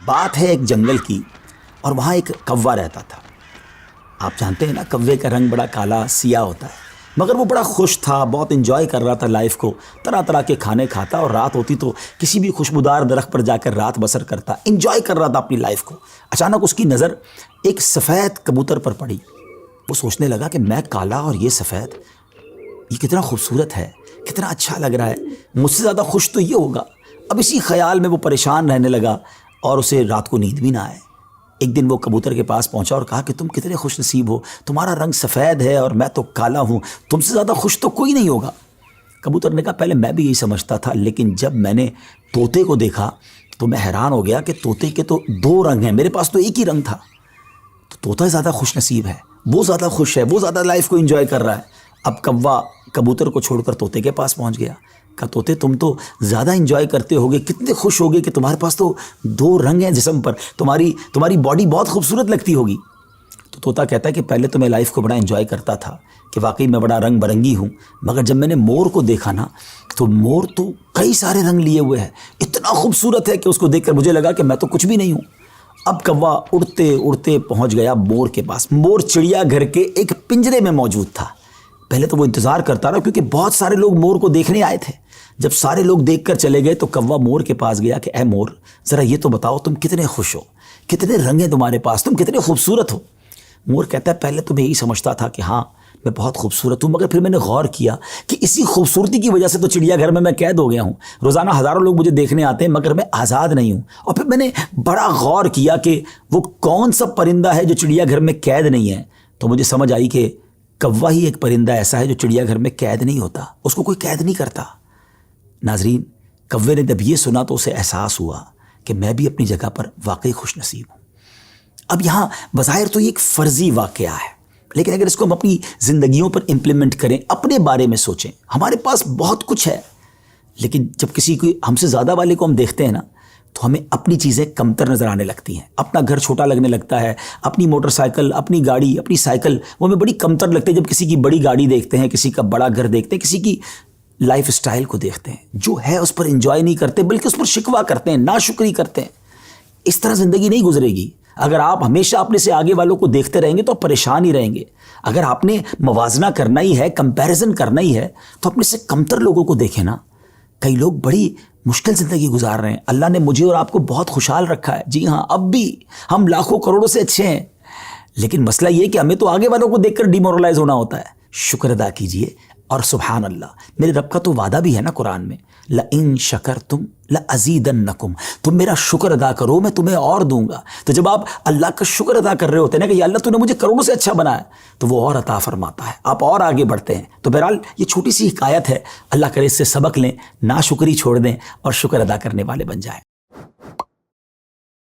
بات ہے ایک جنگل کی، اور وہاں ایک کوا رہتا تھا۔ آپ جانتے ہیں نا، کوے کا رنگ بڑا کالا سیاہ ہوتا ہے، مگر وہ بڑا خوش تھا، بہت انجوائے کر رہا تھا لائف کو، طرح طرح کے کھانے کھاتا، اور رات ہوتی تو کسی بھی خوشبودار درخت پر جا کر رات بسر کرتا، انجوائے کر رہا تھا اپنی لائف کو۔ اچانک اس کی نظر ایک سفید کبوتر پر پڑی۔ وہ سوچنے لگا کہ میں کالا اور یہ سفید، یہ کتنا خوبصورت ہے، کتنا اچھا لگ رہا ہے، مجھ سے زیادہ خوش تو یہ ہوگا۔ اب اسی خیال میں وہ پریشان رہنے لگا اور اسے رات کو نیند بھی نہ آئے۔ ایک دن وہ کبوتر کے پاس پہنچا اور کہا کہ تم کتنے خوش نصیب ہو، تمہارا رنگ سفید ہے اور میں تو کالا ہوں، تم سے زیادہ خوش تو کوئی نہیں ہوگا۔ کبوتر نے کہا پہلے میں بھی یہی سمجھتا تھا، لیکن جب میں نے طوطے کو دیکھا تو میں حیران ہو گیا کہ طوطے کے تو دو رنگ ہیں، میرے پاس تو ایک ہی رنگ تھا۔ تو طوطا زیادہ خوش نصیب ہے، وہ زیادہ خوش ہے، وہ زیادہ لائف کو انجوائے کر رہا ہے۔ اب کوا کبوتر کو چھوڑ کر طوطے کے پاس پہنچ گیا۔ کہا طوطے تم تو زیادہ انجوائے کرتے ہوگے، کتنے خوش ہوگے کہ تمہارے پاس تو دو رنگ ہیں جسم پر، تمہاری باڈی بہت خوبصورت لگتی ہوگی۔ تو طوطا کہتا ہے کہ پہلے تو میں لائف کو بڑا انجوائے کرتا تھا کہ واقعی میں بڑا رنگ برنگی ہوں، مگر جب میں نے مور کو دیکھا نا تو مور تو کئی سارے رنگ لیے ہوئے ہے، اتنا خوبصورت ہے کہ اس کو دیکھ کر مجھے لگا کہ میں تو کچھ بھی نہیں ہوں۔ اب کوا اڑتے اڑتے پہنچ گیا مور کے پاس۔ مور چڑیا گھر کے ایک پنجرے میں موجود تھا۔ پہلے تو وہ انتظار کرتا رہا کیونکہ بہت سارے لوگ مور کو دیکھنے آئے تھے۔ جب سارے لوگ دیکھ کر چلے گئے تو کوا مور کے پاس گیا کہ اے مور، ذرا یہ تو بتاؤ تم کتنے خوش ہو، کتنے رنگ ہیں تمہارے پاس، تم کتنے خوبصورت ہو۔ مور کہتا ہے پہلے تو میں یہی سمجھتا تھا کہ ہاں میں بہت خوبصورت ہوں، مگر پھر میں نے غور کیا کہ اسی خوبصورتی کی وجہ سے تو چڑیا گھر میں قید ہو گیا ہوں، روزانہ ہزاروں لوگ مجھے دیکھنے آتے ہیں مگر میں آزاد نہیں ہوں۔ اور پھر میں نے بڑا غور کیا کہ وہ کون سا پرندہ ہے جو چڑیا گھر میں قید نہیں ہے، تو مجھے سمجھ آئی کہ کوا ہی ایک پرندہ ایسا ہے جو چڑیا گھر میں قید نہیں ہوتا، اس کو کوئی قید نہیں کرتا۔ ناظرین، کوے نے جب یہ سنا تو اسے احساس ہوا کہ میں بھی اپنی جگہ پر واقعی خوش نصیب ہوں۔ اب یہاں بظاہر تو یہ ایک فرضی واقعہ ہے، لیکن اگر اس کو ہم اپنی زندگیوں پر امپلیمنٹ کریں، اپنے بارے میں سوچیں، ہمارے پاس بہت کچھ ہے، لیکن جب کسی کو ہم سے زیادہ والے کو ہم دیکھتے ہیں نا تو ہمیں اپنی چیزیں کمتر نظر آنے لگتی ہیں، اپنا گھر چھوٹا لگنے لگتا ہے، اپنی موٹر سائیکل، اپنی گاڑی، اپنی سائیکل وہ ہمیں بڑی کمتر لگتی ہے جب کسی کی بڑی گاڑی دیکھتے ہیں، کسی کا بڑا گھر دیکھتے ہیں، کسی کی لائف سٹائل کو دیکھتے ہیں، جو ہے اس پر انجوائے نہیں کرتے بلکہ اس پر شکوہ کرتے ہیں، ناشکری کرتے ہیں۔ اس طرح زندگی نہیں گزرے گی۔ اگر آپ ہمیشہ اپنے سے آگے والوں کو دیکھتے رہیں گے تو آپ پریشان ہی رہیں گے۔ اگر آپ نے موازنہ کرنا ہی ہے، کمپیریزن کرنا ہی ہے، تو اپنے سے کمتر لوگوں کو دیکھیں نا۔ کئی لوگ بڑی مشکل زندگی گزار رہے ہیں، اللہ نے مجھے اور آپ کو بہت خوشحال رکھا ہے، جی ہاں اب بھی ہم لاکھوں کروڑوں سے اچھے ہیں، لیکن مسئلہ یہ کہ ہمیں تو آگے والوں کو دیکھ کر ڈیمورلائز ہونا ہوتا ہے۔ شکر ادا کیجئے، اور سبحان اللہ، میرے رب کا تو وعدہ بھی ہے نا قرآن میں، لَإِن شَكَرْتُمْ لَأَزِيدَنَّكُمْ، تم میرا شکر ادا کرو میں تمہیں اور دوں گا۔ تو جب آپ اللہ کا شکر ادا کر رہے ہوتے ہیں نا کہ یا اللہ تو نے مجھے کروڑوں سے اچھا بنایا، تو وہ اور عطا فرماتا ہے، آپ اور آگے بڑھتے ہیں۔ تو بہرحال یہ چھوٹی سی حکایت ہے، اللہ کرے اس سے سبق لیں، ناشکری چھوڑ دیں اور شکر ادا کرنے والے بن جائیں۔